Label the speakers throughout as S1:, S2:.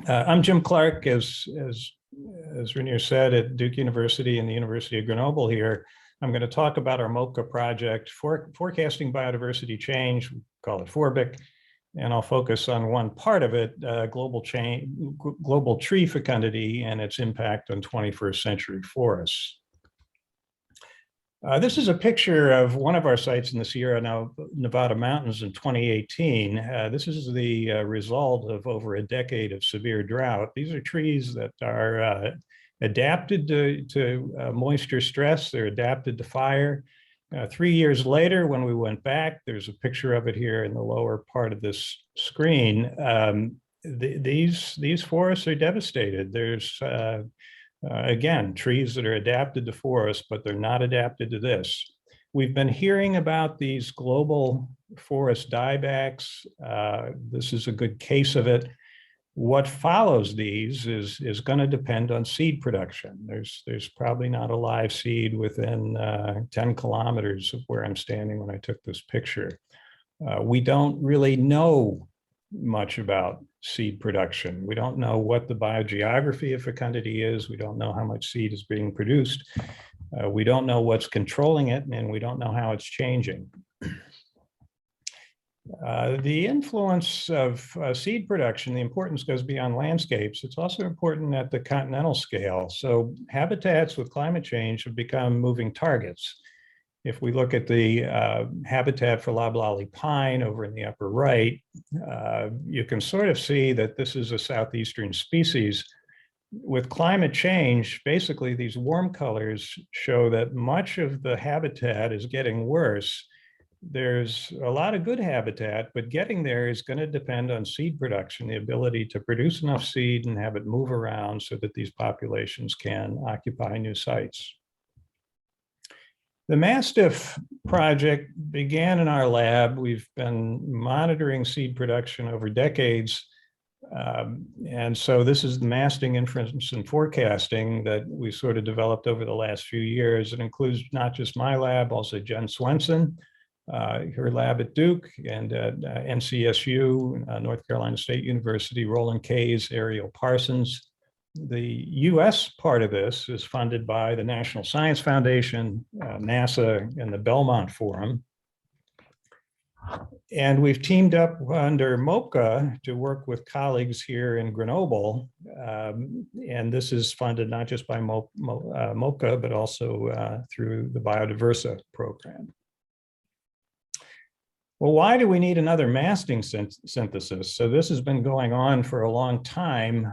S1: I'm Jim Clark, as Rainier said, at Duke University and the University of Grenoble here. I'm going to talk about our MOCA project, Forecasting Biodiversity Change, we call it FORBIC, and I'll focus on one part of it, global tree fecundity and its impact on 21st century forests. This is a picture of one of our sites in the Sierra Nevada mountains in 2018. This is the result of over a decade of severe drought. These are trees that are adapted to moisture stress. They're adapted to fire. 3 years later, when we went back, there's a picture of it here in the lower part of this screen. These forests are devastated. There's again, trees that are adapted to forests, but they're not adapted to this. We've been hearing about these global forest diebacks. This is a good case of it. What follows these is going to depend on seed production. There's probably not a live seed within 10 kilometers of where I'm standing when I took this picture. We don't really know much about seed production. We don't know what the biogeography of fecundity is. We don't know how much seed is being produced. We don't know what's controlling it, and we don't know how it's changing. The influence of seed production, the importance goes beyond landscapes. It's also important at the continental scale. So habitats with climate change have become moving targets. If we look at the habitat for loblolly pine over in the upper right, you can sort of see that this is a southeastern species. With climate change, basically these warm colors show that much of the habitat is getting worse. There's a lot of good habitat, but getting there is going to depend on seed production, the ability to produce enough seed and have it move around so that these populations can occupy new sites. The Mastiff Project began in our lab. We've been monitoring seed production over decades. And so this is the masting inference and forecasting that we sort of developed over the last few years. It includes not just my lab, also Jen Swenson, her lab at Duke, and at NCSU, North Carolina State University, Roland Kays, Ariel Parsons. The US part of this is funded by the National Science Foundation, NASA, and the Belmont Forum. And we've teamed up under MOCA to work with colleagues here in Grenoble. And this is funded not just by MOCA, but also through the Biodiversify program. Well, why do we need another masting synthesis? So this has been going on for a long time.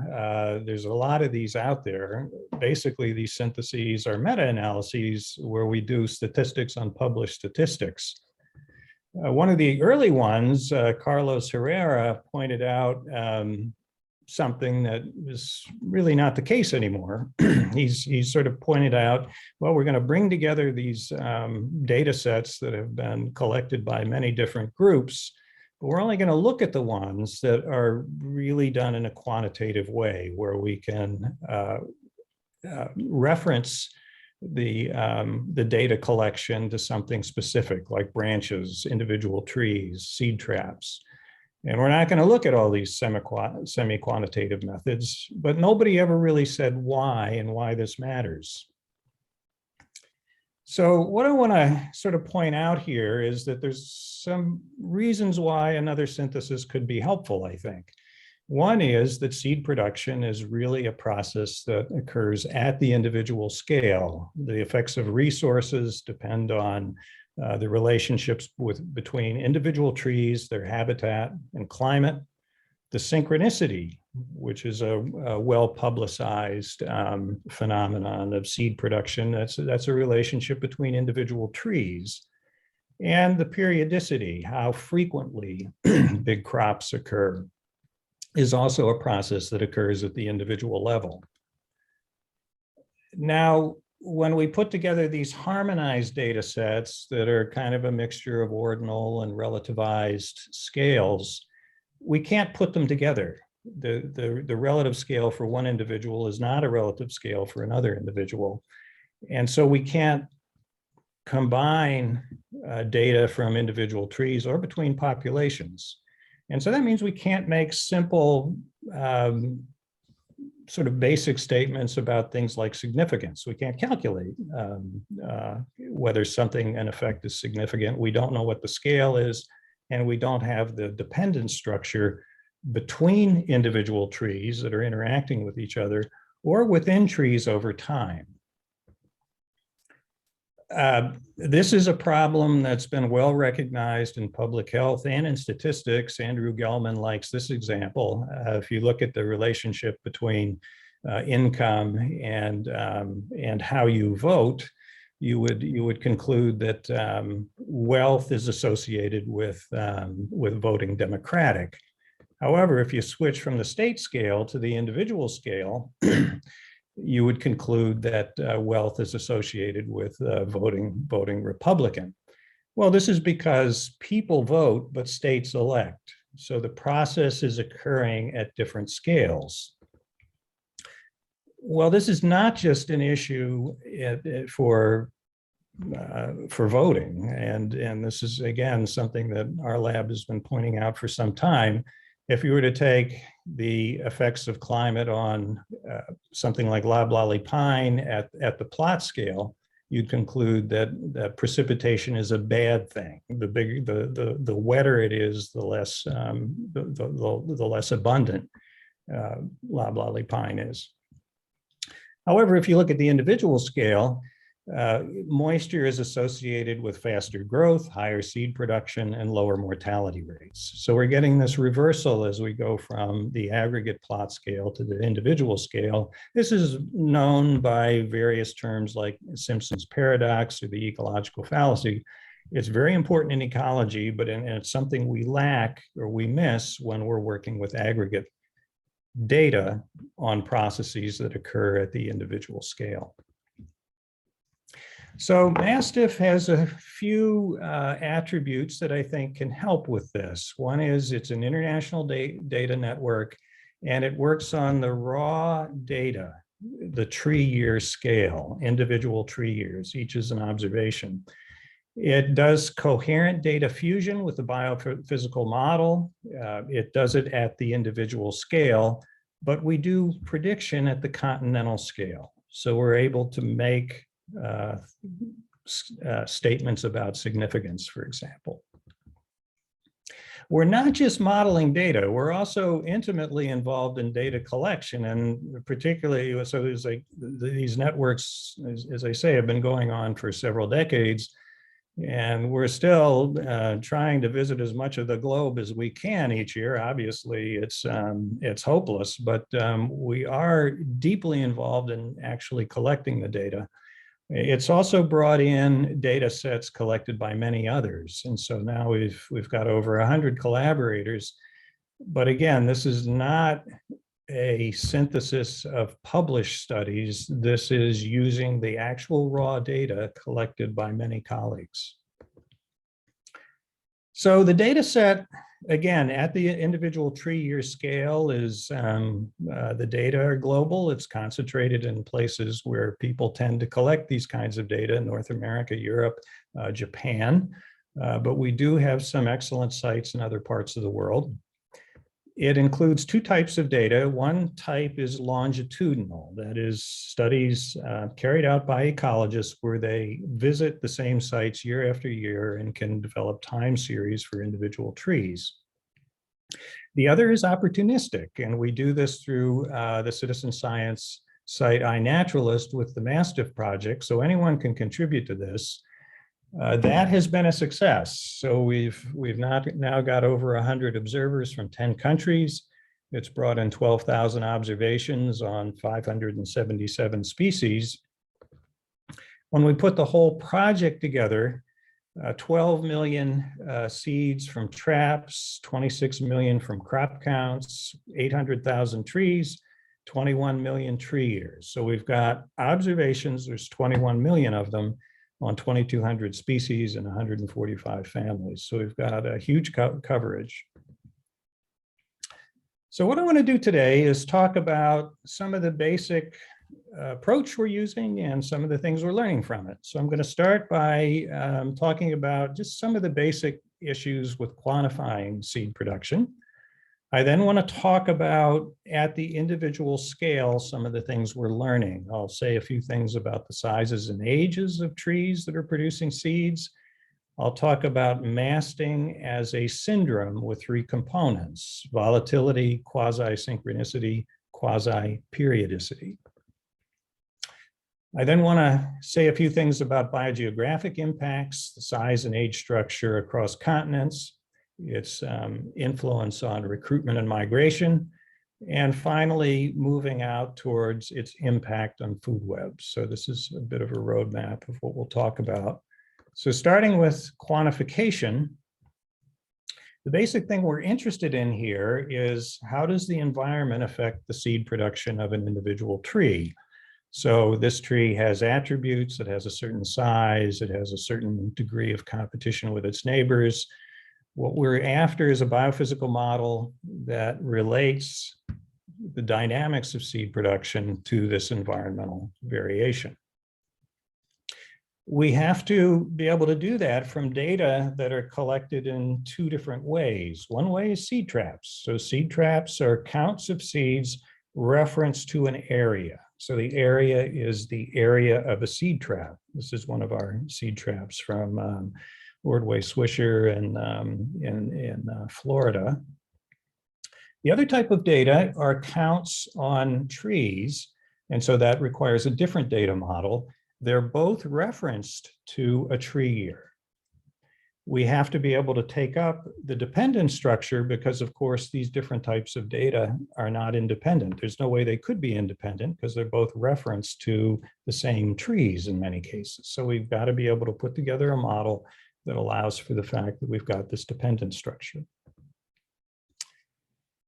S1: There's a lot of these out there. Basically, these syntheses are meta-analyses where we do statistics on published statistics. One of the early ones, Carlos Herrera, pointed out something that is really not the case anymore. He's sort of pointed out, well, we're going to bring together these data sets that have been collected by many different groups, but we're only going to look at the ones that are really done in a quantitative way, where we can reference the data collection to something specific, like branches, individual trees, seed traps. And we're not going to look at all these semi-quantitative methods, but nobody ever really said why and why this matters. So what I want to sort of point out here is that there's some reasons why another synthesis could be helpful, I think. One is that seed production is really a process that occurs at the individual scale. The effects of resources depend on the relationships between individual trees, their habitat and climate, the synchronicity, which is a well-publicized phenomenon of seed production. That's a relationship between individual trees, and the periodicity, how frequently big crops occur, is also a process that occurs at the individual level. Now, when we put together these harmonized data sets that are kind of a mixture of ordinal and relativized scales, we can't put them together. The relative scale for one individual is not a relative scale for another individual. And so we can't combine data from individual trees or between populations. And so that means we can't make simple sort of basic statements about things like significance. We can't calculate whether something, an effect, is significant. We don't know what the scale is, and we don't have the dependence structure between individual trees that are interacting with each other or within trees over time. This is a problem that's been well recognized in public health and in statistics. Andrew Gelman likes this example. If you look at the relationship between income and how you vote, you would conclude that wealth is associated with voting Democratic. However, if you switch from the state scale to the individual scale, you would conclude that wealth is associated with voting Republican. Well, this is because people vote, but states elect. So the process is occurring at different scales. Well, this is not just an issue for voting, and this is, again, something that our lab has been pointing out for some time. If you were to take the effects of climate on something like loblolly pine at the plot scale, you'd conclude that precipitation is a bad thing. The wetter it is, the less abundant loblolly pine is. However, if you look at the individual scale, moisture is associated with faster growth, higher seed production, and lower mortality rates. So we're getting this reversal as we go from the aggregate plot scale to the individual scale. This is known by various terms like Simpson's paradox or the ecological fallacy. It's very important in ecology, but it's something we lack or we miss when we're working with aggregate data on processes that occur at the individual scale. So Mastiff has a few attributes that I think can help with this. One is it's an international data network, and it works on the raw data, the tree year scale, individual tree years, each is an observation. It does coherent data fusion with the biophysical model. It does it at the individual scale, but we do prediction at the continental scale. So we're able to make statements about significance, for example. We're not just modeling data, we're also intimately involved in data collection, and particularly, so there's like these networks, as I say, have been going on for several decades, and we're still trying to visit as much of the globe as we can each year. Obviously, it's hopeless, but we are deeply involved in actually collecting the data. It's also brought in data sets collected by many others. And so now we've got over 100 collaborators. But again, this is not a synthesis of published studies. This is using the actual raw data collected by many colleagues. So the data set, again, at the individual tree year scale is the data are global. It's concentrated in places where people tend to collect these kinds of data, North America, Europe, Japan. But we do have some excellent sites in other parts of the world. It includes two types of data. One type is longitudinal, that is studies carried out by ecologists where they visit the same sites year after year and can develop time series for individual trees. The other is opportunistic, and we do this through the citizen science site iNaturalist with the Mastiff Project, so anyone can contribute to this. That has been a success. So we've now got over 100 observers from 10 countries. It's brought in 12,000 observations on 577 species. When we put the whole project together, 12 million seeds from traps, 26 million from crop counts, 800,000 trees, 21 million tree years. So we've got observations, there's 21 million of them, on 2,200 species and 145 families. So we've got a huge coverage. So what I want to do today is talk about some of the basic approach we're using and some of the things we're learning from it. So I'm going to start by talking about just some of the basic issues with quantifying seed production. I then want to talk about, at the individual scale, some of the things we're learning. I'll say a few things about the sizes and ages of trees that are producing seeds. I'll talk about masting as a syndrome with three components: volatility, quasi-synchronicity, quasi-periodicity. I then want to say a few things about biogeographic impacts, the size and age structure across continents, its influence on recruitment and migration, and finally, moving out towards its impact on food webs. So this is a bit of a roadmap of what we'll talk about. So starting with quantification, the basic thing we're interested in here is, how does the environment affect the seed production of an individual tree? So this tree has attributes, it has a certain size, it has a certain degree of competition with its neighbors. What we're after is a biophysical model that relates the dynamics of seed production to this environmental variation. We have to be able to do that from data that are collected in two different ways. One way is seed traps. So seed traps are counts of seeds referenced to an area. So the area is the area of a seed trap. This is one of our seed traps from Ordway Swisher in Florida. The other type of data are counts on trees, and so that requires a different data model. They're both referenced to a tree year. We have to be able to take up the dependent structure because, of course, these different types of data are not independent. There's no way they could be independent because they're both referenced to the same trees in many cases. So we've got to be able to put together a model that allows for the fact that we've got this dependent structure.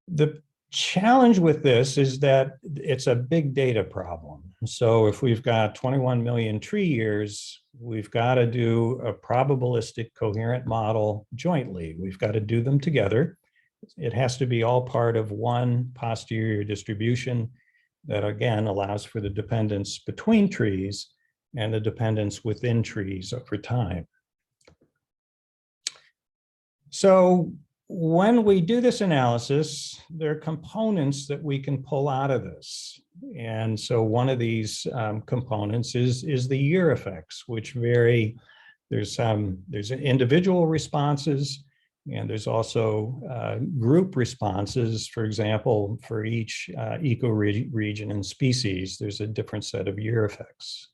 S1: The challenge with this is that it's a big data problem. So if we've got 21 million tree years, we've got to do a probabilistic coherent model jointly. We've got to do them together. It has to be all part of one posterior distribution that, again, allows for the dependence between trees and the dependence within trees over time. So when we do this analysis, there are components that we can pull out of this. And so one of these components is the year effects, which vary. There's individual responses, and there's also group responses. For example, for each ecoregion and species, there's a different set of year effects.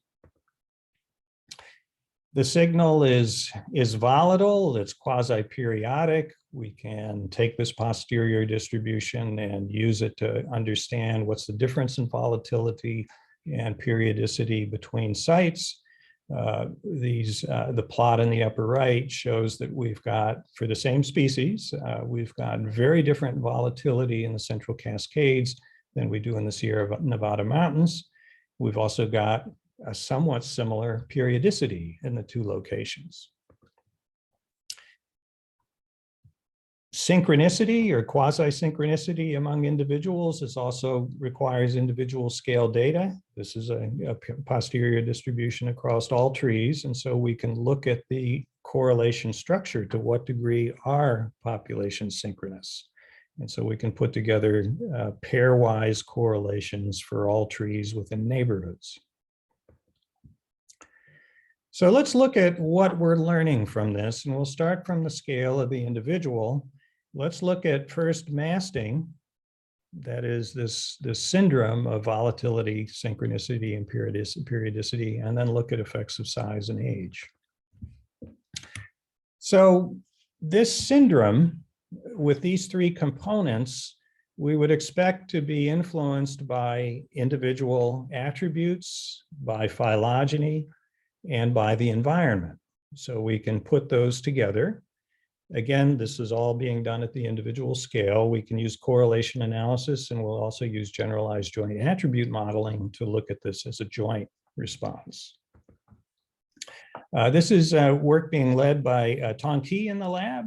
S1: The signal is volatile, it's quasi-periodic. We can take this posterior distribution and use it to understand what's the difference in volatility and periodicity between sites. The plot in the upper right shows that we've got, for the same species, we've got very different volatility in the Central Cascades than we do in the Sierra Nevada mountains. We've also got a somewhat similar periodicity in the two locations. Synchronicity or quasi-synchronicity among individuals also requires individual scale data. This is a posterior distribution across all trees, and so we can look at the correlation structure, to what degree are populations synchronous. And so we can put together pairwise correlations for all trees within neighborhoods. So let's look at what we're learning from this, and we'll start from the scale of the individual. Let's look at first masting. That is this syndrome of volatility, synchronicity, and periodicity, and then look at effects of size and age. So this syndrome, with these three components, we would expect to be influenced by individual attributes, by phylogeny, and by the environment. So we can put those together. Again, this is all being done at the individual scale. We can use correlation analysis, and we'll also use generalized joint attribute modeling to look at this as a joint response. This is work being led by Tong Ki in the lab.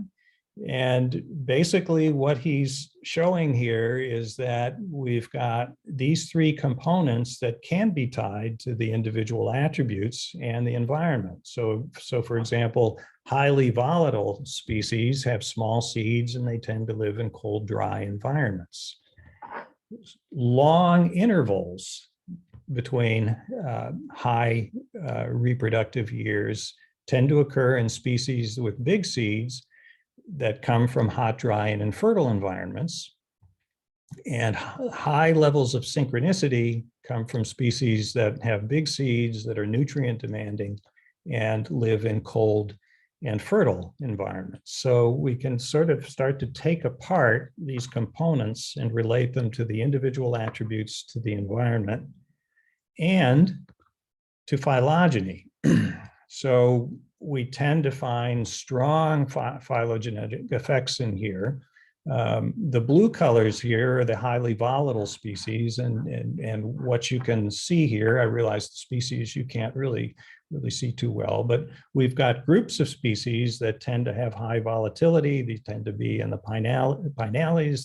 S1: And basically what he's showing here is that we've got these three components that can be tied to the individual attributes and the environment. So for example, Highly volatile species have small seeds and they tend to live in cold, dry environments. Long intervals between high reproductive years tend to occur in species with big seeds that come from hot, dry, and infertile environments. And high levels of synchronicity come from species that have big seeds that are nutrient demanding and live in cold and fertile environments. So we can sort of start to take apart these components and relate them to the individual attributes to the environment and to phylogeny. So we tend to find strong phylogenetic effects in here. The blue colors here are the highly volatile species, and what you can see here, I realize the species you can't really see too well, but we've got groups of species that tend to have high volatility. These tend to be in the pinales,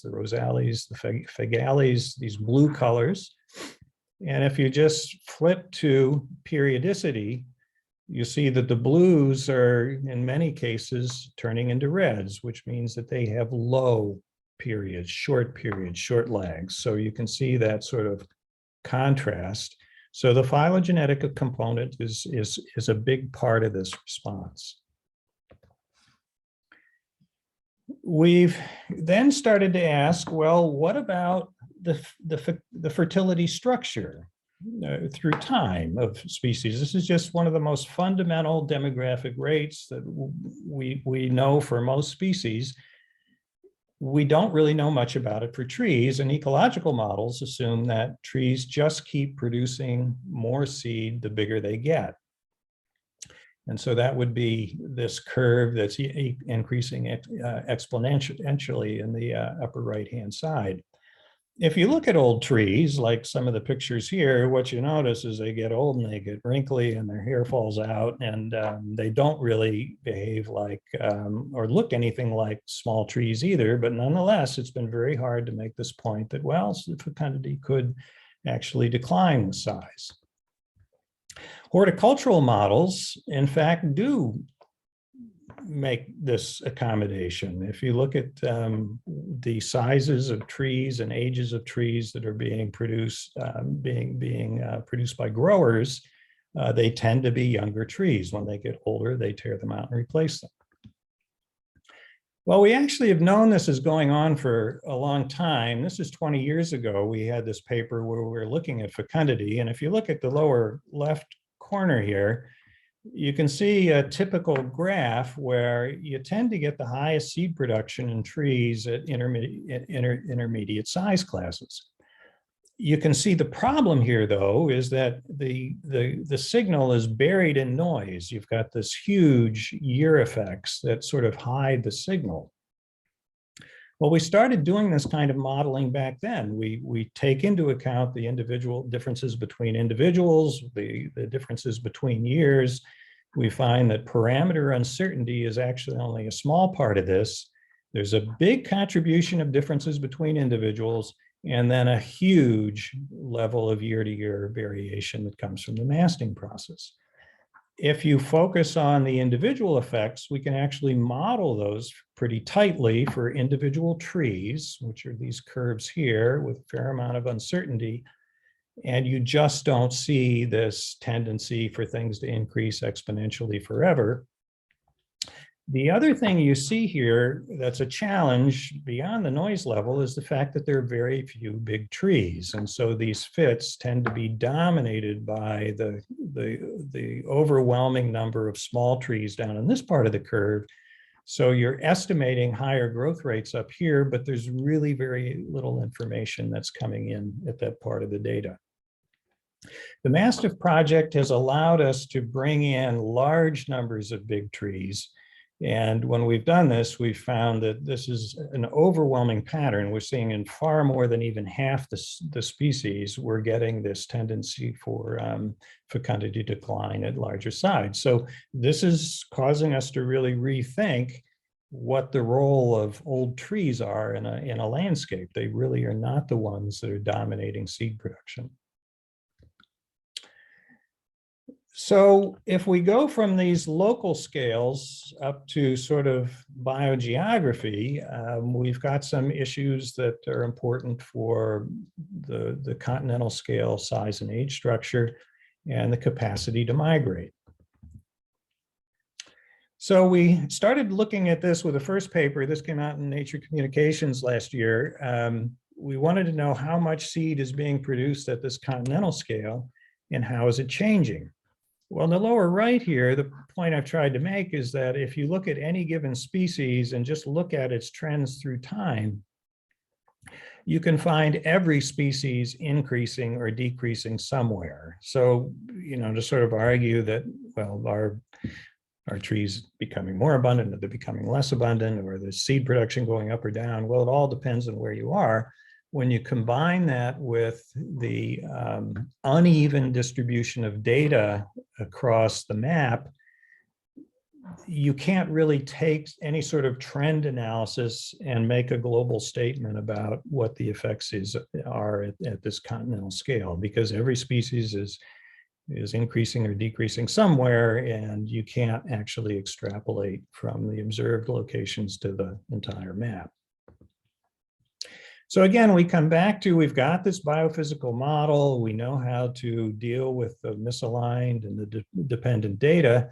S1: the rosales, the fagales, these blue colors. And if you just flip to periodicity, you see that the blues are in many cases turning into reds, which means that they have low periods, short lags. So you can see that sort of contrast. So the phylogenetic component is a big part of this response. We've then started to ask, well, what about the fertility structure through time of species? This is just one of the most fundamental demographic rates that we know for most species. We don't really know much about it for trees, and ecological models assume that trees just keep producing more seed the bigger they get. And so that would be this curve that's increasing exponentially in the upper right-hand side. If you look at old trees, like some of the pictures here, what you notice is they get old and they get wrinkly and their hair falls out, and they don't really behave like or look anything like small trees either. But nonetheless, it's been very hard to make this point that, well, fecundity could actually decline with size. Horticultural models, in fact, do make this accommodation. If you look at the sizes of trees and ages of trees that are being produced, produced by growers, they tend to be younger trees. When they get older, they tear them out and replace them. Well, we actually have known this is going on for a long time. This is 20 years ago. We had this paper where we were looking at fecundity. And if you look at the lower left corner here, you can see a typical graph where you tend to get the highest seed production in trees at intermediate size classes. You can see the problem here, though, is that the signal is buried in noise. You've got this huge year effects that sort of hide the signal. Well, we started doing this kind of modeling back then. We take into account the individual differences between individuals, the differences between years. We find that parameter uncertainty is actually only a small part of this. There's a big contribution of differences between individuals, and then a huge level of year-to-year variation that comes from the masting process. If you focus on the individual effects, we can actually model those pretty tightly for individual trees, which are these curves here with a fair amount of uncertainty. And you just don't see this tendency for things to increase exponentially forever. The other thing you see here that's a challenge beyond the noise level is the fact that there are very few big trees. And so these fits tend to be dominated by the overwhelming number of small trees down in this part of the curve. So you're estimating higher growth rates up here, but there's really very little information that's coming in at that part of the data. The Mastiff Project has allowed us to bring in large numbers of big trees. And when we've done this, we've found that this is an overwhelming pattern. We're seeing in far more than even half the species, we're getting this tendency for fecundity decline at larger size. So this is causing us to really rethink what the role of old trees are in a landscape. They really are not the ones that are dominating seed production. So if we go from these local scales up to sort of biogeography, we've got some issues that are important for the continental scale size and age structure and the capacity to migrate. So we started looking at this with the first paper. This came out in Nature Communications last year. We wanted to know how much seed is being produced at this continental scale and how is it changing? Well, in the lower right here, the point I've tried to make is that if you look at any given species and just look at its trends through time, you can find every species increasing or decreasing somewhere. So, to sort of argue that, well, our trees becoming more abundant, or they're becoming less abundant, or the seed production going up or down, well, it all depends on where you are. When you combine that with the uneven distribution of data across the map, you can't really take any sort of trend analysis and make a global statement about what the effects are at this continental scale, because every species is increasing or decreasing somewhere, and you can't actually extrapolate from the observed locations to the entire map. So again, we come back to, we've got this biophysical model, we know how to deal with the misaligned and the dependent data.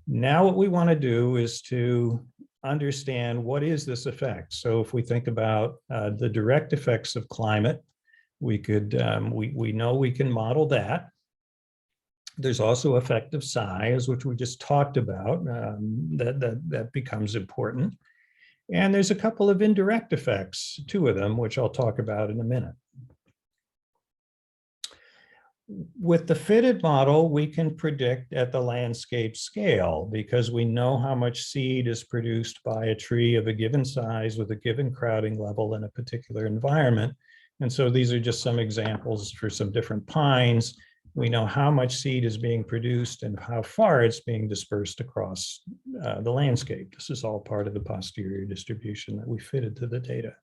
S1: Now what we want to do is to understand what is this effect. So if we think about the direct effects of climate, we know we can model that. There's also effective size, which we just talked about, that becomes important. And there's a couple of indirect effects, 2 of them, which I'll talk about in a minute. With the fitted model, we can predict at the landscape scale because we know how much seed is produced by a tree of a given size with a given crowding level in a particular environment. And so these are just some examples for some different pines. We know how much seed is being produced and how far it's being dispersed across the landscape. This is all part of the posterior distribution that we fitted to the data.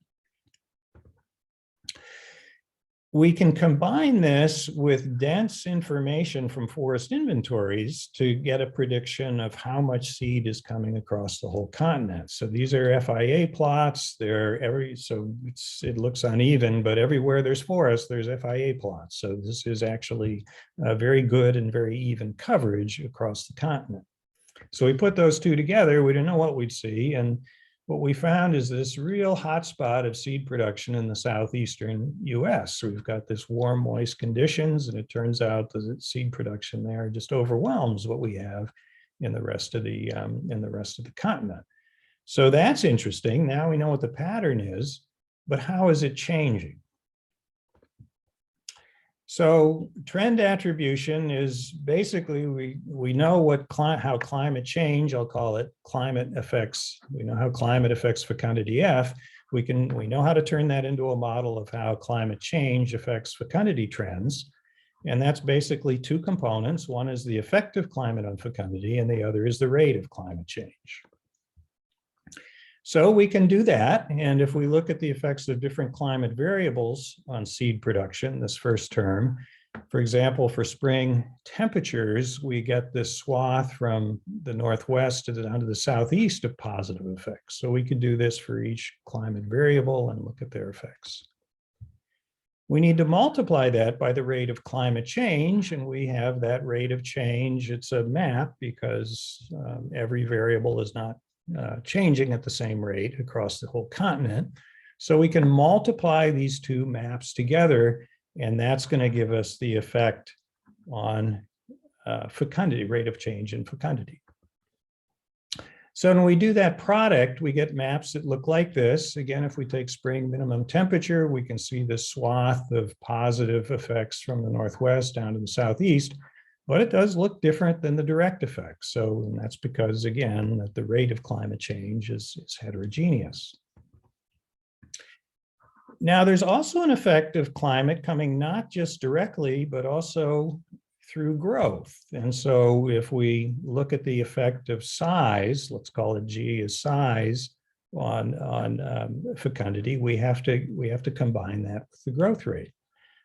S1: We can combine this with dense information from forest inventories to get a prediction of how much seed is coming across the whole continent. So these are FIA plots. It looks uneven, but everywhere there's forest, there's FIA plots. So this is actually a very good and very even coverage across the continent. So we put those 2 together. We didn't know what we'd see, and what we found is this real hotspot of seed production in the southeastern US. So we've got this warm, moist conditions, and it turns out that seed production there just overwhelms what we have in the rest of the continent. So that's interesting. Now we know what the pattern is, but how is it changing? So trend attribution is basically, we know how climate change, I'll call it climate effects. We know how climate affects fecundity F. We know how to turn that into a model of how climate change affects fecundity trends. And that's basically 2 components. One is the effect of climate on fecundity, and the other is the rate of climate change. So we can do that. And if we look at the effects of different climate variables on seed production, this first term, for example, for spring temperatures, we get this swath from the northwest down to the southeast of positive effects. So we could do this for each climate variable and look at their effects. We need to multiply that by the rate of climate change, and we have that rate of change. It's a map because every variable is not changing at the same rate across the whole continent. So we can multiply these 2 maps together, and that's going to give us the effect on fecundity, rate of change in fecundity. So when we do that product, we get maps that look like this. Again, if we take spring minimum temperature, we can see this swath of positive effects from the northwest down to the southeast. But it does look different than the direct effects. So that's because, again, that the rate of climate change is heterogeneous. Now, there's also an effect of climate coming not just directly, but also through growth. And so if we look at the effect of size, let's call it G as size on fecundity, we have to combine that with the growth rate.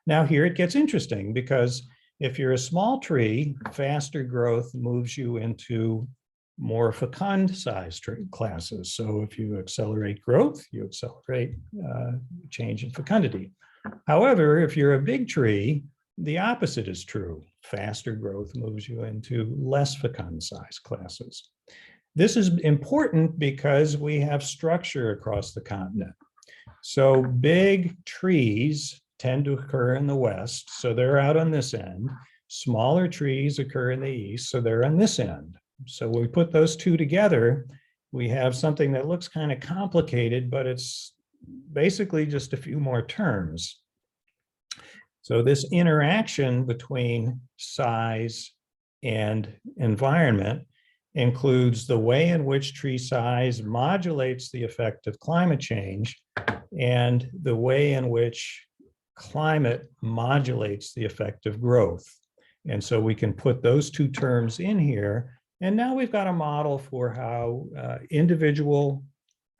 S1: Now, here it gets interesting because If you're a small tree, faster growth moves you into more fecund size tree classes. So if you accelerate growth, you accelerate change in fecundity. However, if you're a big tree, the opposite is true. Faster growth moves you into less fecund size classes. This is important because we have structure across the continent. So big trees tend to occur in the west, so they're out on this end. Smaller trees occur in the east, so they're on this end. So when we put those two together, we have something that looks kind of complicated, but it's basically just a few more terms. So this interaction between size and environment includes the way in which tree size modulates the effect of climate change and the way in which climate modulates the effect of growth. And so we can put those two terms in here. And now we've got a model for how individual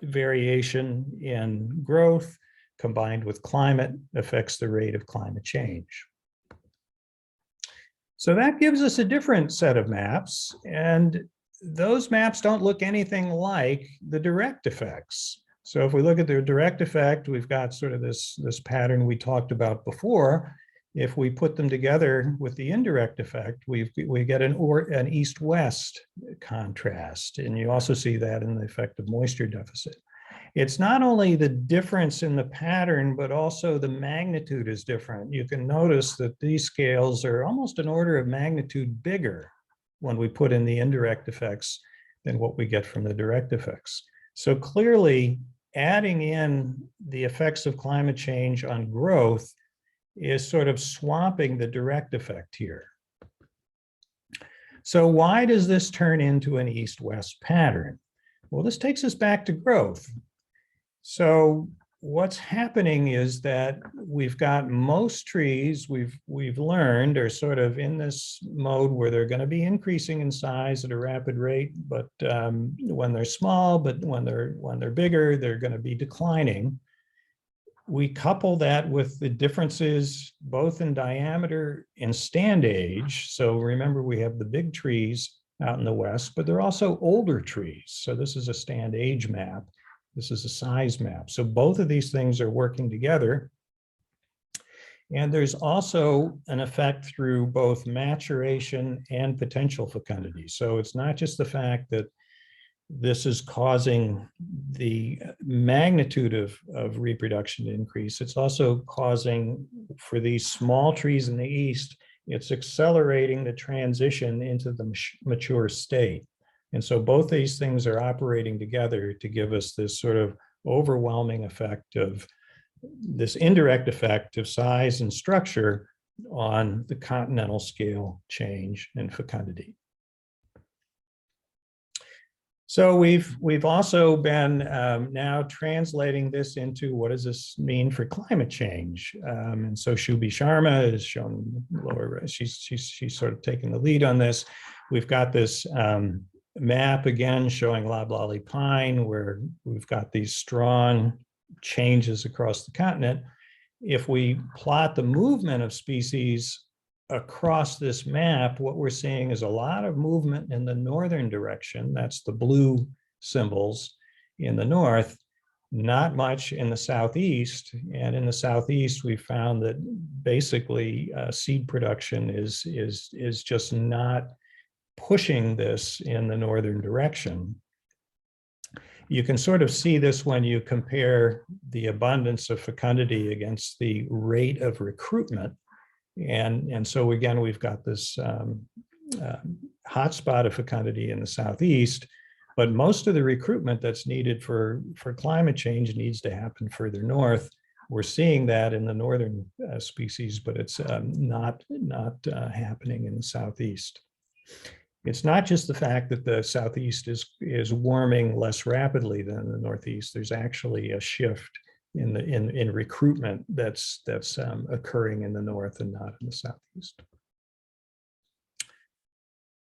S1: variation in growth combined with climate affects the rate of climate change. So that gives us a different set of maps, and those maps don't look anything like the direct effects. So if we look at the direct effect, we've got sort of this pattern we talked about before. If we put them together with the indirect effect, we get an east-west contrast, and you also see that in the effect of moisture deficit. It's not only the difference in the pattern, but also the magnitude is different. You can notice that these scales are almost an order of magnitude bigger when we put in the indirect effects than what we get from the direct effects. So clearly, adding in the effects of climate change on growth is sort of swamping the direct effect here. So why does this turn into an east-west pattern? Well, this takes us back to growth. So what's happening is that we've got most trees we've learned are sort of in this mode where they're going to be increasing in size at a rapid rate, but when they're small, but when they're bigger, they're going to be declining. We couple that with the differences both in diameter and stand age. So remember, we have the big trees out in the west, but they're also older trees. So this is a stand age map. This is a size map. So both of these things are working together. And there's also an effect through both maturation and potential fecundity. So it's not just the fact that this is causing the magnitude of reproduction to increase. It's also causing, for these small trees in the east, it's accelerating the transition into the mature state. And so both these things are operating together to give us this sort of overwhelming effect of this indirect effect of size and structure on the continental scale change in fecundity. So we've also been now translating this into what does this mean for climate change? And so Shubhi Sharma is shown lower. She's sort of taking the lead on this. We've got this map again showing loblolly pine, where we've got these strong changes across the continent. If we plot the movement of species across this map, what we're seeing is a lot of movement in the northern direction. That's the blue symbols in the north, not much in the southeast. And in the southeast, we found that basically seed production is just not pushing this in the northern direction. You can sort of see this when you compare the abundance of fecundity against the rate of recruitment. And so again, we've got this hotspot of fecundity in the southeast, but most of the recruitment that's needed for climate change needs to happen further north. We're seeing that in the northern species, but it's not happening in the southeast. It's not just the fact that the southeast is warming less rapidly than the northeast. There's actually a shift in recruitment that's occurring in the north and not in the southeast.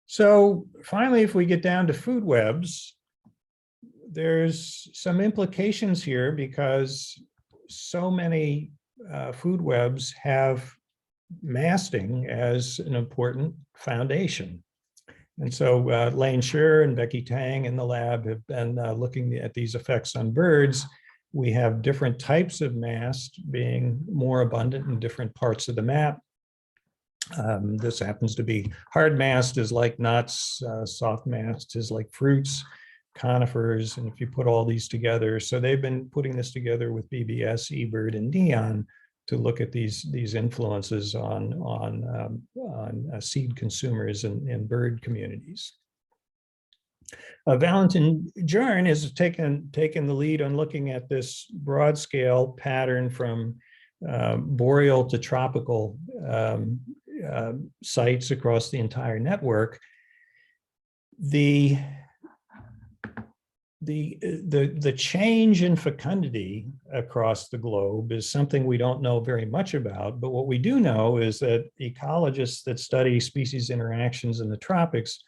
S1: So finally, if we get down to food webs, there's some implications here because so many food webs have masting as an important foundation. And so Lane Scher and Becky Tang in the lab have been looking at these effects on birds. We have different types of mast being more abundant in different parts of the map. This happens to be hard mast is like nuts, soft mast is like fruits, conifers, and if you put all these together, so they've been putting this together with BBS, eBird, and Neon to look at these influences on seed consumers and bird communities. Valentin Jern has taken the lead on looking at this broad scale pattern from boreal to tropical sites across the entire network. The change in fecundity across the globe is something we don't know very much about, but what we do know is that ecologists that study species interactions in the tropics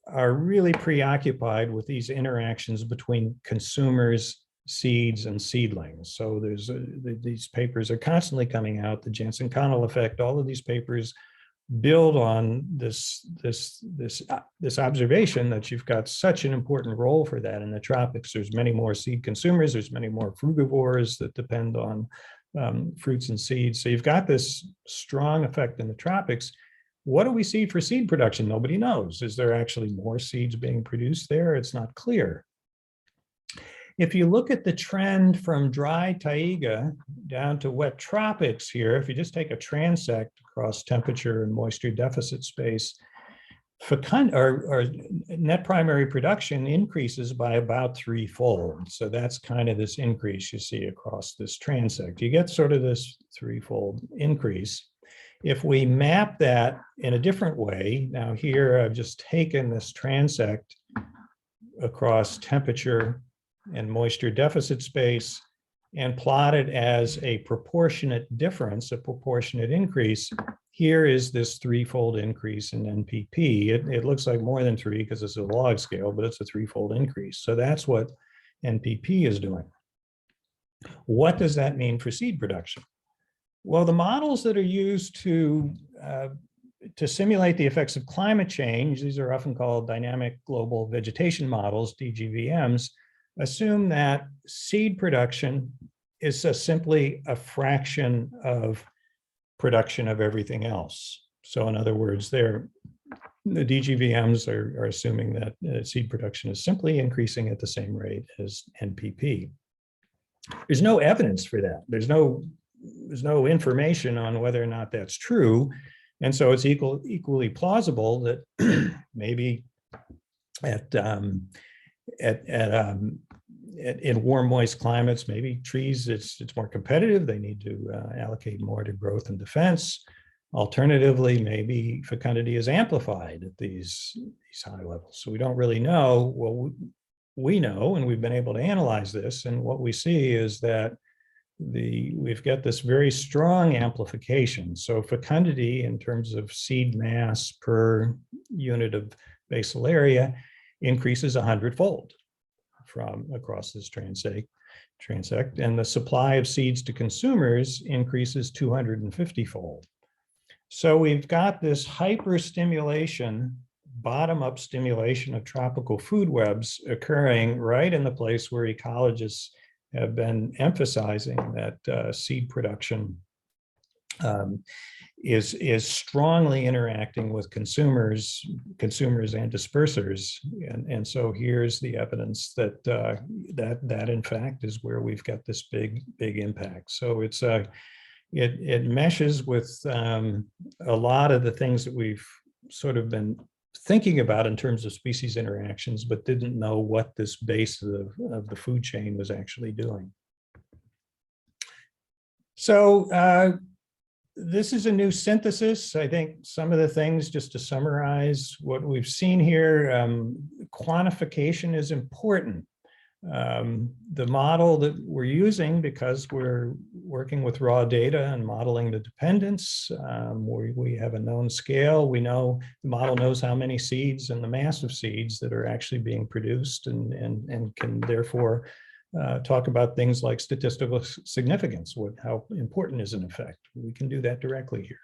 S1: are really preoccupied with these interactions between consumers, seeds, and seedlings. So these papers are constantly coming out, the Jansen-Connell effect, all of these papers build on this observation that you've got such an important role for that in the tropics. There's many more seed consumers, there's many more frugivores that depend on fruits and seeds. So you've got this strong effect in the tropics. What do we see for seed production? Nobody knows. Is there actually more seeds being produced there? It's not clear. If you look at the trend from dry taiga down to wet tropics here, if you just take a transect across temperature and moisture deficit space, net primary production increases by about threefold. So that's kind of this increase you see across this transect. You get sort of this threefold increase. If we map that in a different way, now here I've just taken this transect across temperature and moisture deficit space and plot it as a proportionate difference, a proportionate increase. Here is this threefold increase in NPP. It looks like more than three because it's a log scale, but it's a threefold increase. So that's what NPP is doing. What does that mean for seed production? Well, the models that are used to simulate the effects of climate change, these are often called dynamic global vegetation models, DGVMs, assume that seed production is simply a fraction of production of everything else. So in other words, the DGVMs are assuming that seed production is simply increasing at the same rate as NPP. There's no evidence for that. There's no information on whether or not that's true. And so it's equally plausible that maybe in warm, moist climates, maybe trees, it's more competitive. They need to allocate more to growth and defense. Alternatively, maybe fecundity is amplified at these high levels. So we don't really know. Well, we know, and we've been able to analyze this. And what we see is that we've got this very strong amplification. So fecundity in terms of seed mass per unit of basal area increases 100-fold from across this transect, and the supply of seeds to consumers increases 250-fold. So we've got this hyperstimulation, bottom-up stimulation of tropical food webs occurring right in the place where ecologists have been emphasizing that seed production is strongly interacting with consumers and dispersers, and so here's the evidence that that in fact is where we've got this big impact. So it meshes with a lot of the things that we've sort of been thinking about in terms of species interactions, but didn't know what this base of the food chain was actually doing. So this is a new synthesis. I think some of the things, just to summarize what we've seen here, quantification is important. The model that we're using, because we're working with raw data and modeling the dependence, we have a known scale. We know the model knows how many seeds and the mass of seeds that are actually being produced, and can therefore talk about things like statistical significance, how important is an effect. We can do that directly here.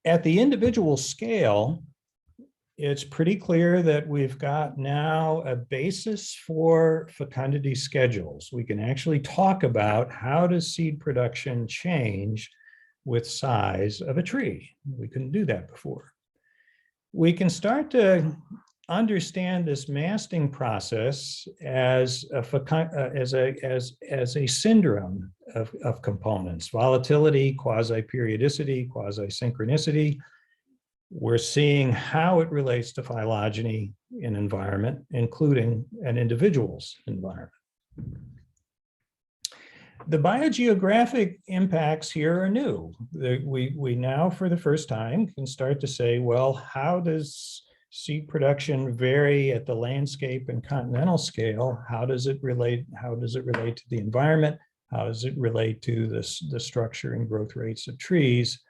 S1: At the individual scale, it's pretty clear that we've got now a basis for fecundity schedules. We can actually talk about how does seed production change with size of a tree. We couldn't do that before. We can start to understand this masting process as a syndrome of components: volatility, quasi-periodicity, quasi-synchronicity. We're seeing how it relates to phylogeny in environment, including an individual's environment. The biogeographic impacts here are new. We now, for the first time, can start to say, well, how does seed production vary at the landscape and continental scale? How does it relate? How does it relate to the environment? How does it relate to the structure and growth rates of trees?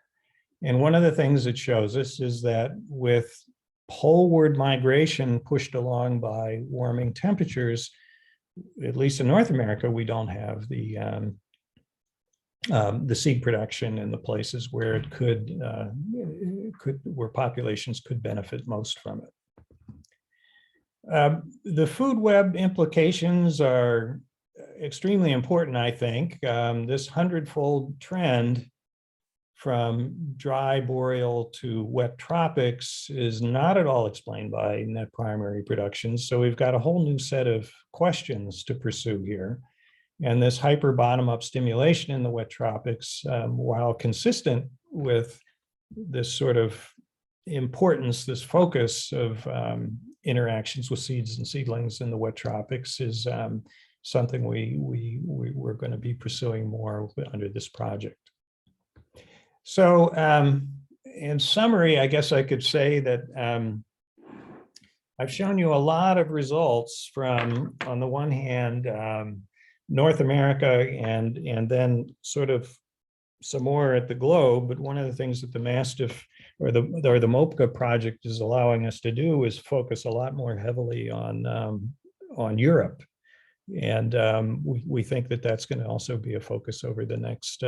S1: And one of the things it shows us is that with poleward migration pushed along by warming temperatures, at least in North America, we don't have the seed production in the places where it where populations could benefit most from it. The food web implications are extremely important, I think. This 100-fold trend from dry boreal to wet tropics is not at all explained by net primary production. So we've got a whole new set of questions to pursue here. And this hyper bottom-up stimulation in the wet tropics, while consistent with this sort of importance, this focus of interactions with seeds and seedlings in the wet tropics, is something we're going to be pursuing more under this project. So in summary, I guess I could say that I've shown you a lot of results from, on the one hand, North America and then sort of some more at the globe. But one of the things that the Mastiff or the MOPCA project is allowing us to do is focus a lot more heavily on Europe. And we think that that's going to also be a focus over the next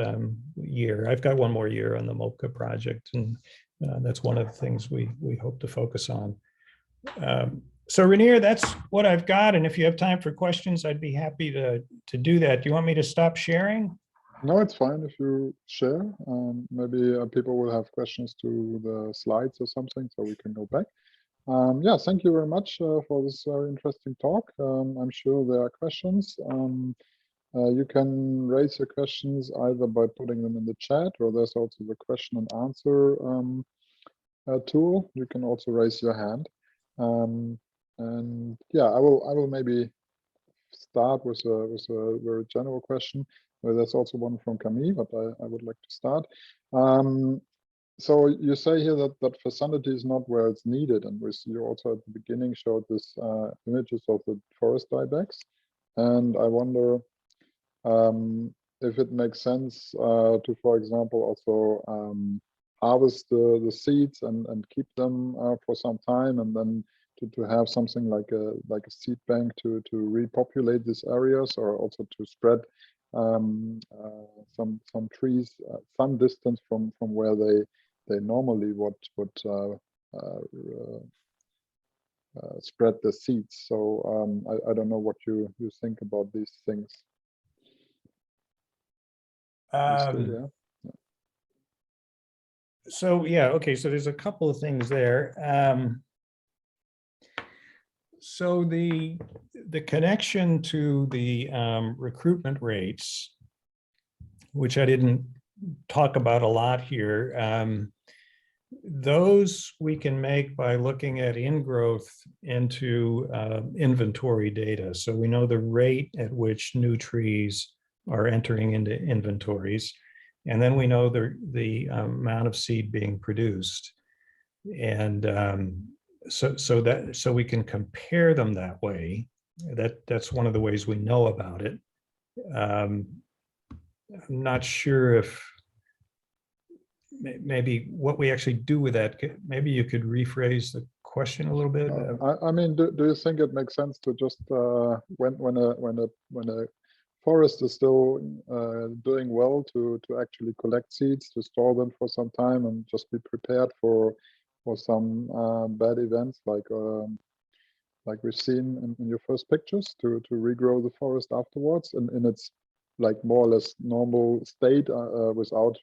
S1: year. I've got one more year on the MOPCA project, and that's one of the things we hope to focus on. So Rainier, that's what I've got. And if you have time for questions, I'd be happy to do that. Do you want me to stop sharing?
S2: No, it's fine if you share. Maybe people will have questions to the slides or something, so we can go back. Yeah, thank you very much for this very interesting talk. I'm sure there are questions. You can raise your questions either by putting them in the chat, or there's also the question and answer tool. You can also raise your hand. And yeah, I will maybe start with a very general question. There's also one from Camille, but I would like to start. So you say here that fecundity is not where it's needed, and you also at the beginning showed this images of the forest diebacs, and I wonder if it makes sense to, for example, also harvest the seeds and keep them for some time, and then to have something like a seed bank to repopulate these areas, or also to spread some trees some distance from where they normally would spread the seeds. So I don't know what you think about these things.
S1: So yeah, okay. So there's a couple of things there. So the connection to the recruitment rates, which I didn't talk about a lot here, those we can make by looking at ingrowth into inventory data. So we know the rate at which new trees are entering into inventories, and then we know the amount of seed being produced, and so we can compare them that way. That's one of the ways we know about it. I'm not sure if maybe what we actually do with that. Maybe you could rephrase the question a little bit.
S2: I mean, do you think it makes sense to just when a forest is still doing well to actually collect seeds, to store them for some time, and just be prepared for some bad events like we've seen in your first pictures, to regrow the forest afterwards in its like more or less normal state, without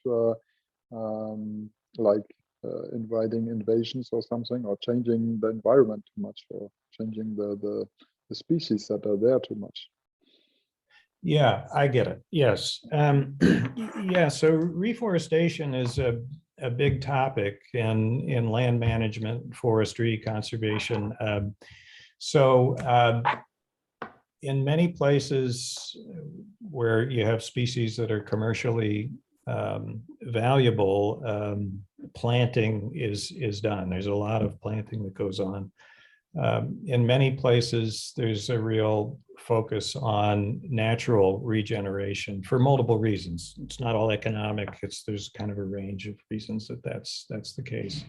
S2: inviting invasions or something, or changing the environment too much, or changing the species that are there too much.
S1: Yeah, I get it. Yes. Yeah, so reforestation is a big topic in land management, forestry, conservation. In many places where you have species that are commercially valuable, planting is done. There's a lot of planting that goes on. In many places, there's a real focus on natural regeneration for multiple reasons. It's not all economic. There's kind of a range of reasons that's the case.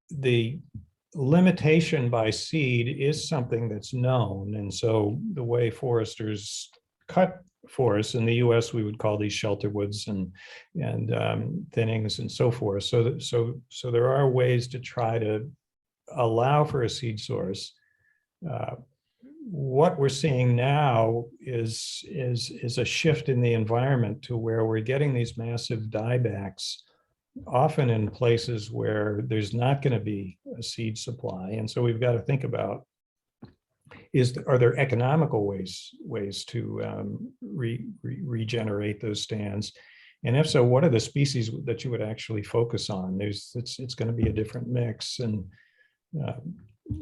S1: The limitation by seed is something that's known, and so the way foresters cut forests in the U.S., we would call these shelter woods and thinnings and so forth. So there are ways to try to allow for a seed source. What we're seeing now is a shift in the environment to where we're getting these massive diebacks, often in places where there's not going to be a seed supply. And so we've got to think about, are there economical ways to regenerate those stands? And if so, what are the species that you would actually focus on? It's going to be a different mix. And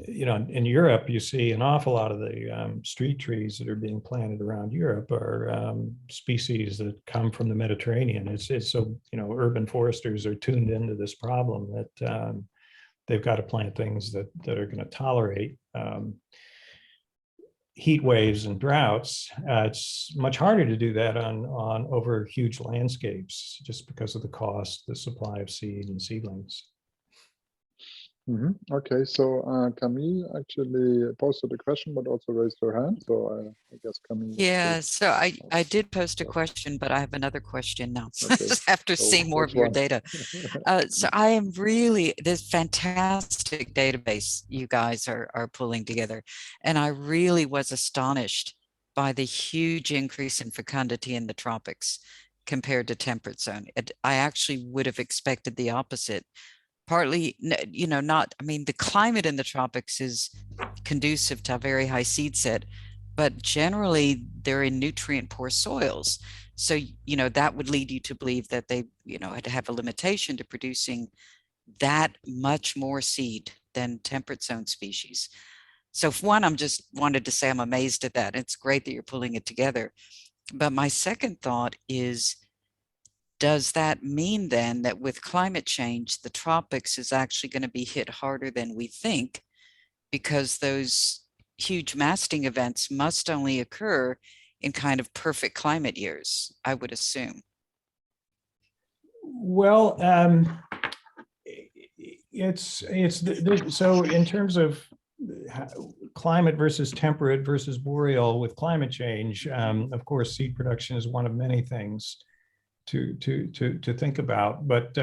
S1: in Europe, you see an awful lot of the street trees that are being planted around Europe are species that come from the Mediterranean. It's so, urban foresters are tuned into this problem that they've got to plant things that are going to tolerate heat waves and droughts. It's much harder to do that on over huge landscapes, just because of the cost, the supply of seed and seedlings.
S2: Mm-hmm. Okay, so Camille actually posted a question, but also raised her hand. So I guess Camille.
S3: Yeah, so I did post a question, but I have another question now
S2: Okay.
S3: after
S2: So
S3: seeing more of your
S2: one?
S3: data. So I am really, this fantastic database you guys are pulling together. And I really was astonished by the huge increase in fecundity in the tropics compared to temperate zone. I actually would have expected the opposite. Partly, the climate in the tropics is conducive to a very high seed set, but generally they're in nutrient poor soils. So, that would lead you to believe that they, have a limitation to producing that much more seed than temperate zone species. So for one, I'm just wanted to say I'm amazed at that. It's great that you're pulling it together. But my second thought is, does that mean then that with climate change, the tropics is actually going to be hit harder than we think, because those huge masting events must only occur in kind of perfect climate years, I would assume?
S1: Well, so in terms of climate versus temperate versus boreal with climate change, of course, seed production is one of many things to think about. But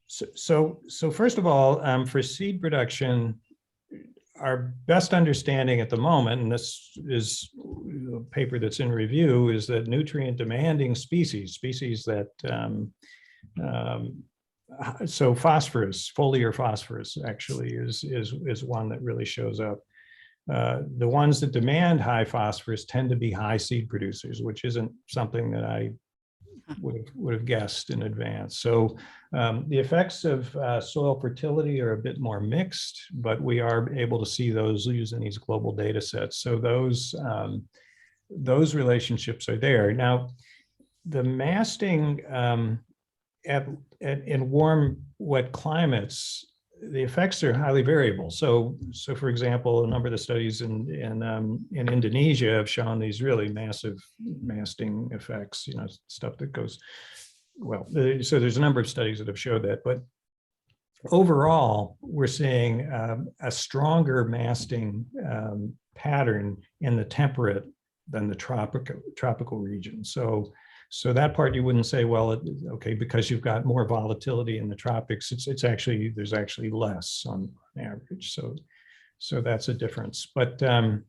S1: so first of all, for seed production, our best understanding at the moment, and this is a paper that's in review, is that nutrient demanding species that so phosphorus, foliar phosphorus actually is one that really shows up. The ones that demand high phosphorus tend to be high seed producers, which isn't something that I would have guessed in advance. So the effects of soil fertility are a bit more mixed, but we are able to see those using these global data sets. So those relationships are there. Now, the masting in warm, wet climates, the effects are highly variable. So for example, a number of the studies in Indonesia have shown these really massive masting effects, stuff that goes, well, so there's a number of studies that have showed that, but overall, we're seeing a stronger masting pattern in the temperate than the tropical region. So that part you wouldn't say, well, okay, because you've got more volatility in the tropics, it's actually, there's actually less on average. So that's a difference. But the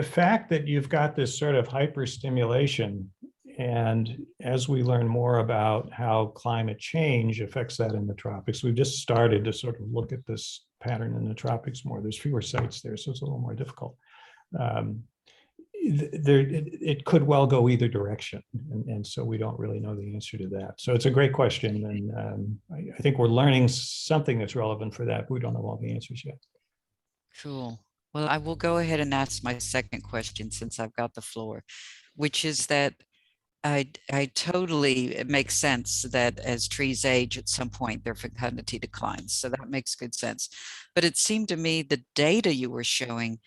S1: fact that you've got this sort of hyperstimulation, and as we learn more about how climate change affects that in the tropics, we've just started to sort of look at this pattern in the tropics more. There's fewer sites there, so it's a little more difficult. It could well go either direction, and so we don't really know the answer to that. So it's a great question, and I think we're learning something that's relevant for that, but we don't know all the answers yet.
S3: Cool. Well, I will go ahead and ask my second question since I've got the floor, which is that it makes sense that as trees age, at some point their fecundity declines. So that makes good sense. But it seemed to me the data you were showing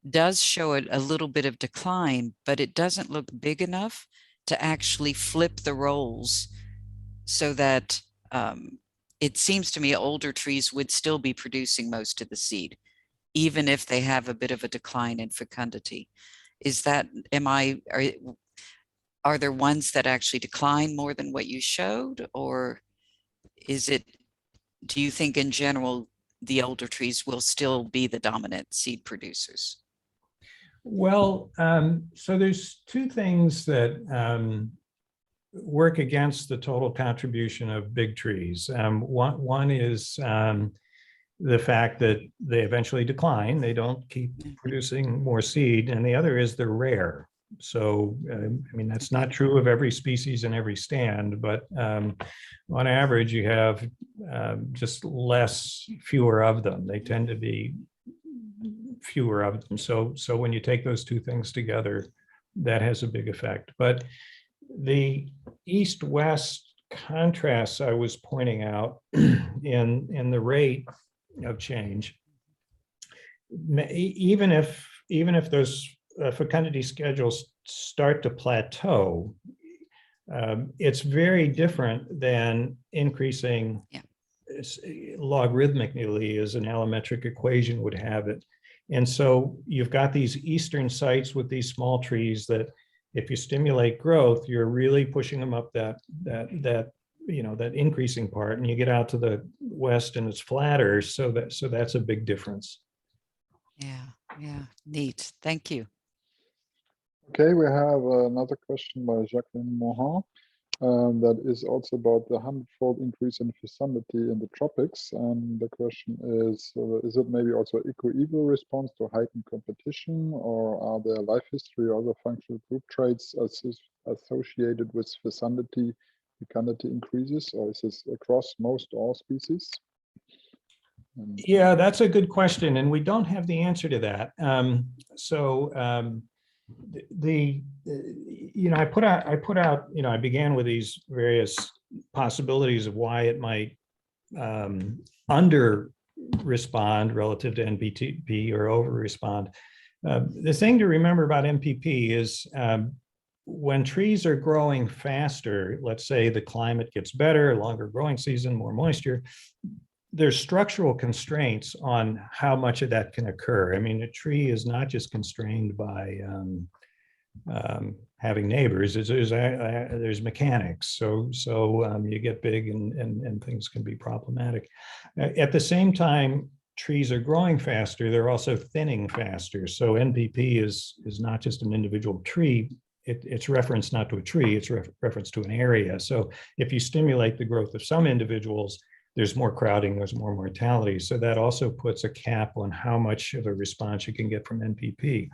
S3: does show a little bit of decline, but it doesn't look big enough to actually flip the roles so that it seems to me older trees would still be producing most of the seed, even if they have a bit of a decline in fecundity. Is that, are there ones that actually decline more than what you showed? Or is it, do you think in general, the older trees will still be the dominant seed producers?
S1: Well, so there's two things that work against the total contribution of big trees. One is the fact that they eventually decline, they don't keep producing more seed, and the other is they're rare. So, I mean, that's not true of every species in every stand, but on average, you have just fewer of them. They tend to be fewer of them. So when you take those two things together, that has a big effect. But the east-west contrasts I was pointing out in the rate of change, even if those fecundity schedules start to plateau, it's very different than increasing logarithmically, as an allometric equation would have it. And so you've got these eastern sites with these small trees that if you stimulate growth, you're really pushing them up that increasing part, and you get out to the west and it's flatter. So that's a big difference.
S3: Yeah, neat. Thank you.
S2: Okay, we have another question by Jacqueline Mohan. That is also about the 100-fold increase in fecundity in the tropics. And the question is it maybe also equal response to heightened competition, or are there life history or other functional group traits associated with fecundity increases, or is this across all species?
S3: Yeah, that's a good question, and we don't have the answer to that. I began with these various possibilities of why it might under respond relative to NPP or over respond. The thing to remember about NPP is when trees are growing faster, let's say the climate gets better, longer growing season, more moisture, there's structural constraints on how much of that can occur. I mean, a tree is not just constrained by having neighbors. There's mechanics. So you get big and things can be problematic. At the same time, trees are growing faster. They're also thinning faster. So NPP is not just an individual tree. It's reference not to a tree. It's reference to an area. So if you stimulate the growth of some individuals, there's more crowding, there's more mortality. So that also puts a cap on how much of a response you can get from NPP.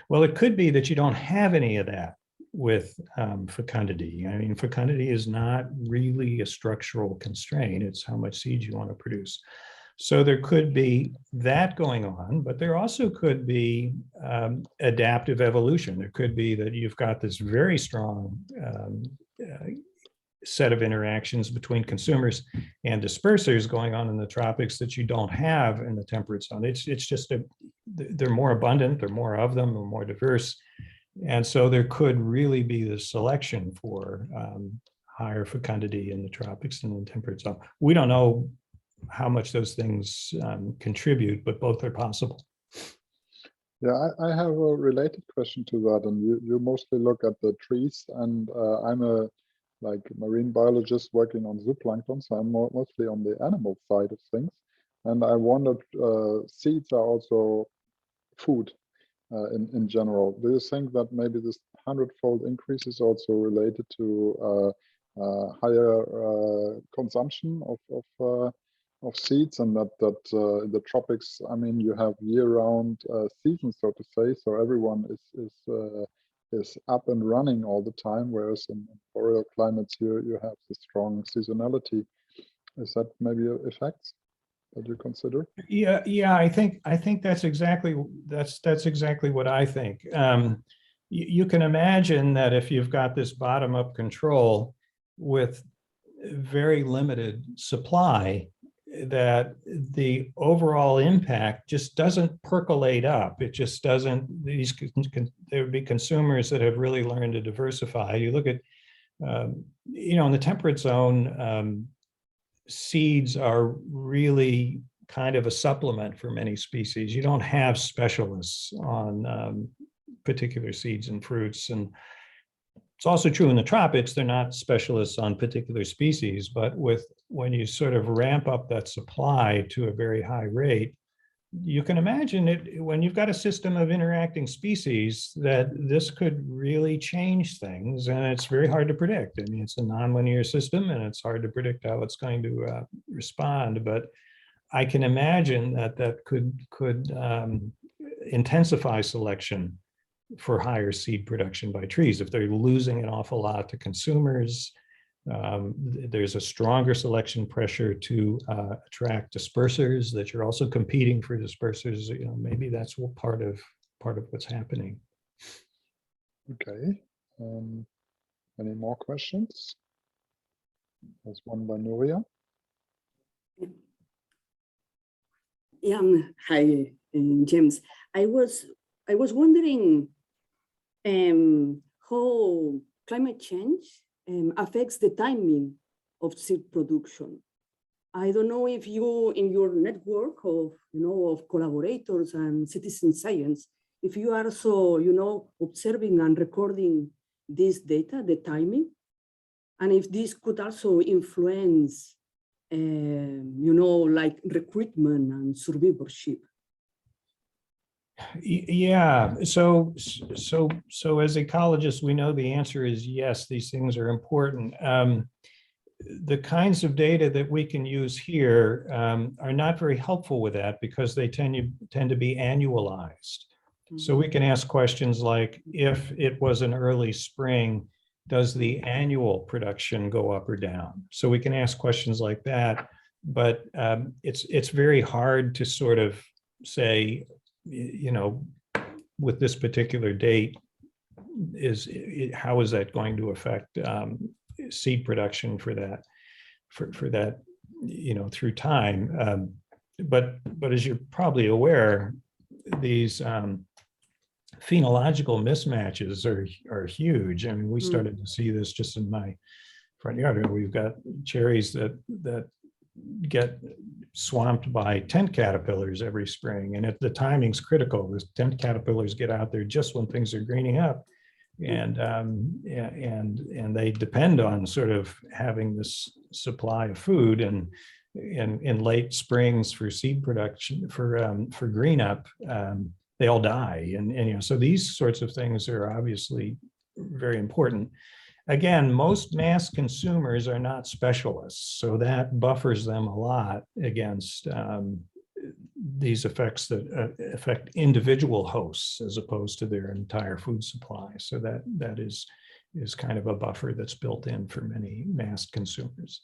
S3: Well, it could be that you don't have any of that with fecundity. I mean, fecundity is not really a structural constraint. It's how much seed you want to produce. So there could be that going on, but there also could be adaptive evolution. There could be that you've got this very strong set of interactions between consumers and dispersers going on in the tropics that you don't have in the temperate zone. It's just they're more abundant, there are more of them, they're more diverse. And so there could really be the selection for
S1: higher fecundity in the tropics and the temperate zone. We don't know how much those things contribute, but both are possible.
S2: Yeah, I have a related question to that, and you mostly look at the trees, and I'm a marine biologist working on zooplankton, so I'm mostly on the animal side of things. And I wondered, seeds are also food in general. Do you think that maybe this 100-fold increase is also related to higher consumption of seeds, and that in the tropics, I mean, you have year-round seasons, so to say, so everyone is up and running all the time, whereas in boreal climates you have the strong seasonality. Is that maybe an effect that you consider?
S1: Yeah, I think that's exactly what I think. You can imagine that if you've got this bottom-up control with very limited supply, that the overall impact just doesn't percolate up. It just doesn't. There would be consumers that have really learned to diversify. You look at, in the temperate zone, seeds are really kind of a supplement for many species. You don't have specialists on particular seeds and fruits. And it's also true in the tropics, they're not specialists on particular species, but when you sort of ramp up that supply to a very high rate, you can imagine it when you've got a system of interacting species that this could really change things, and it's very hard to predict. I mean, it's a nonlinear system, and it's hard to predict how it's going to respond. But I can imagine that could intensify selection for higher seed production by trees. If they're losing an awful lot to consumers, there's a stronger selection pressure to attract dispersers, that you're also competing for dispersers. Maybe that's part of what's happening.
S2: Okay. Any more questions? There's one by Nuria.
S4: Yeah. Hi, James. I was wondering how climate change affects the timing of seed production. I don't know if you, in your network of of collaborators and citizen science, if you are also observing and recording this data, the timing, and if this could also influence like recruitment and survivorship.
S1: Yeah, so as ecologists, we know the answer is yes, these things are important. The kinds of data that we can use here are not very helpful with that, because they tend to be annualized. Mm-hmm. So we can ask questions like, if it was an early spring, does the annual production go up or down? So we can ask questions like that, but it's very hard to sort of say, with this particular date, how is that going to affect seed production for that through time? But as you're probably aware, these phenological mismatches are huge. I mean, we started to see this just in my front yard. We've got cherries that get swamped by tent caterpillars every spring, and the timing's critical. The tent caterpillars get out there just when things are greening up, and they depend on sort of having this supply of food, and in late springs for seed production, for green up, they all die, and so these sorts of things are obviously very important. Again, most mass consumers are not specialists, so that buffers them a lot against these effects that affect individual hosts as opposed to their entire food supply. So that is kind of a buffer that's built in for many mass consumers.